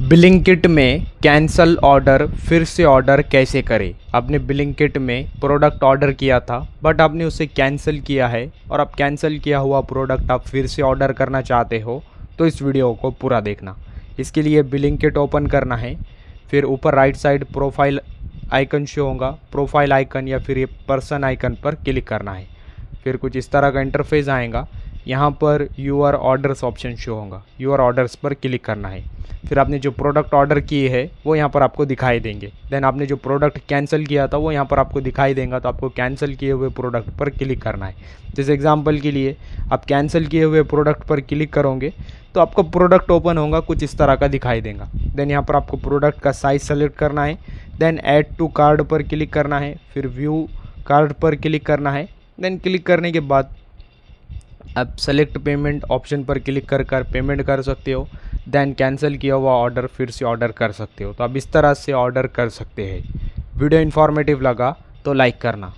Blinkit में cancel order फिर से ऑर्डर कैसे करें। आपने ब्लिंकिट में प्रोडक्ट ऑर्डर किया था बट आपने उसे कैंसिल किया है और अब कैंसिल किया हुआ प्रोडक्ट आप फिर से ऑर्डर करना चाहते हो तो इस वीडियो को पूरा देखना। इसके लिए ब्लिंकिट ओपन करना है, फिर ऊपर right side profile icon show होगा, प्रोफाइल आइकन या फिर ये पर्सन आइकन पर क्लिक करना है। फिर कुछ इस तरह का इंटरफेस आएगा। यहाँ पर यूआर ऑर्डर्स ऑप्शन शो होगा, यूआर ऑर्डर्स पर क्लिक करना है। फिर आपने जो प्रोडक्ट ऑर्डर किए हैं वो यहाँ पर आपको दिखाई देंगे। देन आपने जो प्रोडक्ट कैंसिल किया था वो यहाँ पर आपको दिखाई देगा, तो आपको कैंसिल किए हुए प्रोडक्ट पर क्लिक करना है। जैसे एग्जांपल के लिए आप कैंसिल किए हुए प्रोडक्ट पर क्लिक करोगे तो आपको प्रोडक्ट ओपन होगा, कुछ इस तरह का दिखाई देगा। देन यहाँ पर आपको प्रोडक्ट का साइज सेलेक्ट करना है, देन ऐड टू कार्ड पर क्लिक करना है, फिर व्यू कार्ड पर क्लिक करना है। देन क्लिक करने के बाद आप सेलेक्ट पेमेंट ऑप्शन पर क्लिक कर पेमेंट कर सकते हो। देन कैंसिल किया हुआ ऑर्डर फिर से ऑर्डर कर सकते हो। तो आप इस तरह से ऑर्डर कर सकते हैं। वीडियो इन्फॉर्मेटिव लगा तो लाइक करना।